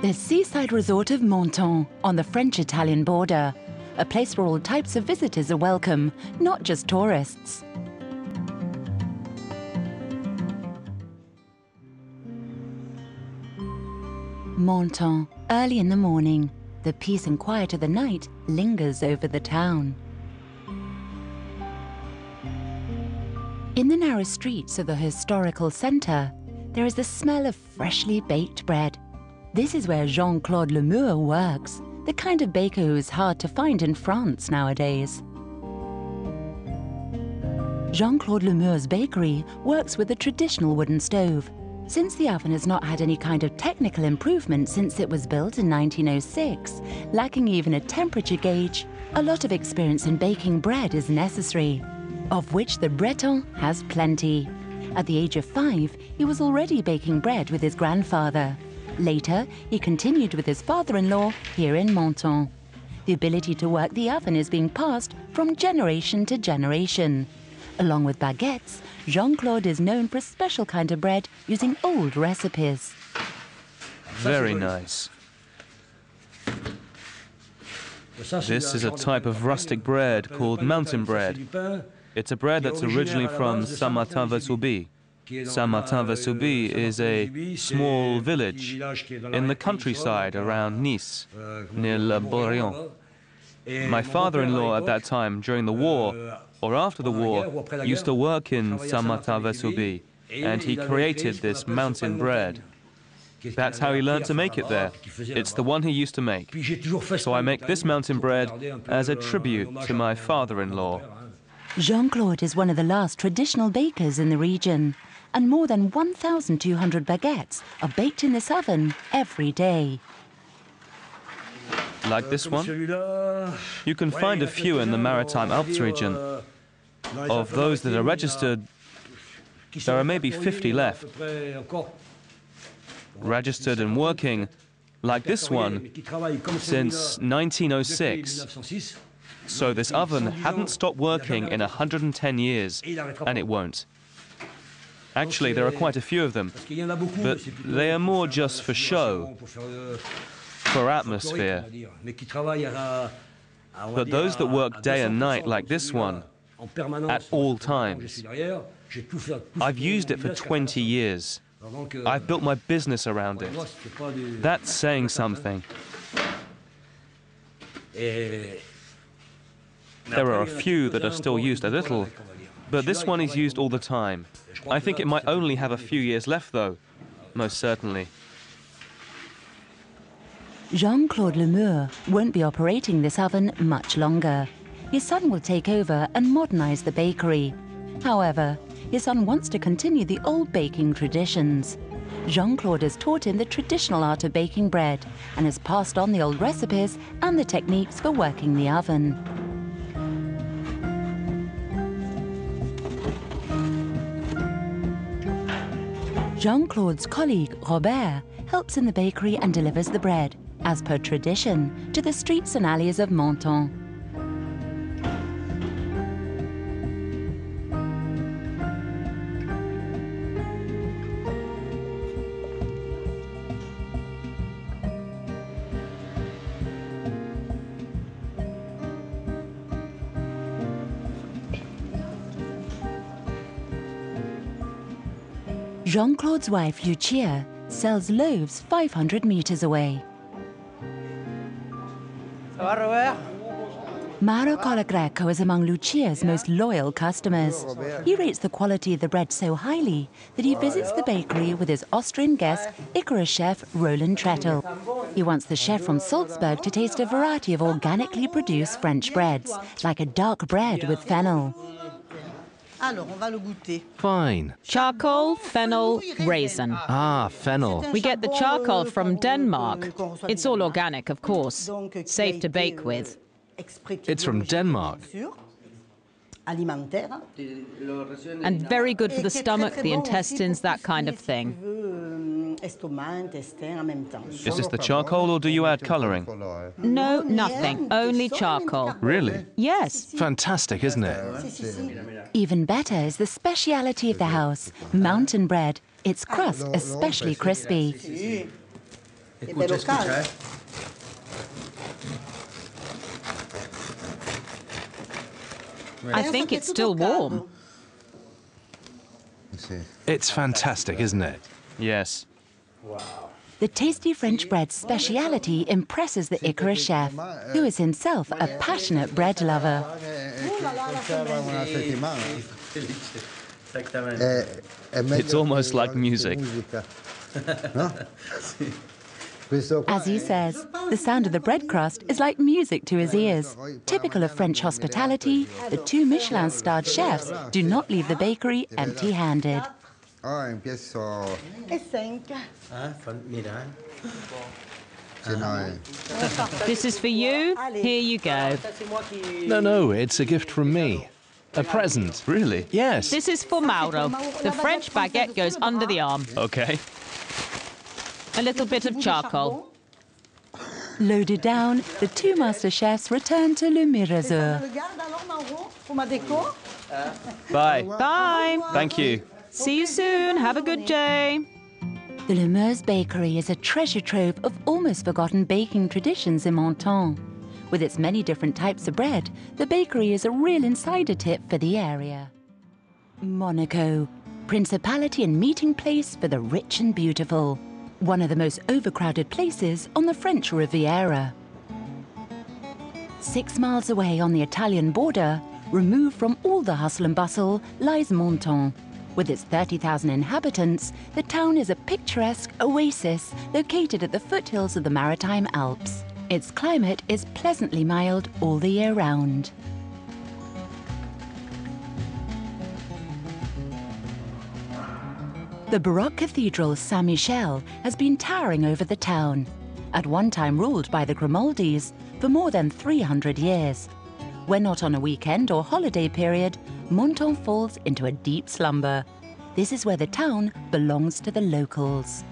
The seaside resort of Menton on the French-Italian border, a place where all types of visitors are welcome, not just tourists. Menton, early in the morning, the peace and quiet of the night lingers over the town. In the narrow streets of the historical centre, there is the smell of freshly baked bread. This is where Jean-Claude Le Meur works, the kind of baker who is hard to find in France nowadays. Jean-Claude Le Meur's bakery works with a traditional wooden stove. Since the oven has not had any kind of technical improvement since it was built in 1906, lacking even a temperature gauge, a lot of experience in baking bread is necessary, of which the Breton has plenty. At the age of 5, he was already baking bread with his grandfather. Later, he continued with his father-in-law here in Menton. The ability to work the oven is being passed from generation to generation. Along with baguettes, Jean-Claude is known for a special kind of bread using old recipes. Very nice. This is a type of rustic bread called mountain bread. It's a bread that's originally from Saint-Martin-Vesoubie. Saint-Martin-Vesoubie is a small village in the countryside around Nice, near Le Bourillon. My father-in-law at that time, during the war, or after the war, used to work in Saint-Martin-Vesoubie, and he created this mountain bread. That's how he learned to make it there. It's the one he used to make. So I make this mountain bread as a tribute to my father-in-law. Jean-Claude is one of the last traditional bakers in the region, and more than 1,200 baguettes are baked in this oven every day. Like this one? You can find a few in the Maritime Alps region. Of those that are registered, there are maybe 50 left. Registered and working, like this one, since 1906. So this oven hadn't stopped working in 110 years, and it won't. Actually, there are quite a few of them, but they are more just for show, for atmosphere. But those that work day and night like this one, at all times. I've used it for 20 years. I've built my business around it. That's saying something. There are a few that are still used a little, but this one is used all the time. I think it might only have a few years left, though, most certainly. Jean-Claude Le Meur won't be operating this oven much longer. His son will take over and modernize the bakery. However, his son wants to continue the old baking traditions. Jean-Claude has taught him the traditional art of baking bread and has passed on the old recipes and the techniques for working the oven. Jean-Claude's colleague, Robert, helps in the bakery and delivers the bread, as per tradition, to the streets and alleys of Menton. Jean-Claude's wife, Lucia, sells loaves 500 meters away. Mauro Colagreco is among Lucia's most loyal customers. He rates the quality of the bread so highly that he visits the bakery with his Austrian guest, Icarus chef Roland Trettel. He wants the chef from Salzburg to taste a variety of organically produced French breads, like a dark bread with fennel. Fine. Charcoal, fennel, raisin. Ah, fennel. We get the charcoal from Denmark. It's all organic, of course. Safe to bake with. It's from Denmark. And very good for the stomach, the intestines, that kind of thing. Is this the charcoal, or do you add coloring? No, nothing. Only charcoal. Really? Yes. Fantastic, isn't it? Even better is the speciality of the house, mountain bread. Its crust especially crispy. Escucha, escucha, eh. I think it's still warm. It's fantastic, isn't it? Yes. The tasty French bread's speciality impresses the Icarus chef, who is himself a passionate bread lover. It's almost like music. As he says, the sound of the bread crust is like music to his ears. Typical of French hospitality, the 2 Michelin-starred chefs do not leave the bakery empty-handed. This is for you. Here you go. No, it's a gift from me. A present. Really? Yes. This is for Mauro. The French baguette goes under the arm. Okay. A little bit of charcoal. Loaded down, the 2 master chefs return to Le Mirazur. Bye. Bye. Thank you. See you soon. Have a good day. The Le Meur's bakery is a treasure trove of almost forgotten baking traditions in Menton. With its many different types of bread, the bakery is a real insider tip for the area. Monaco, principality and meeting place for the rich and beautiful. One of the most overcrowded places on the French Riviera. 6 miles away on the Italian border, removed from all the hustle and bustle, lies Menton. With its 30,000 inhabitants, the town is a picturesque oasis located at the foothills of the Maritime Alps. Its climate is pleasantly mild all the year round. The Baroque cathedral Saint-Michel has been towering over the town, at one time ruled by the Grimoldis, for more than 300 years. When not on a weekend or holiday period, Menton falls into a deep slumber. This is where the town belongs to the locals.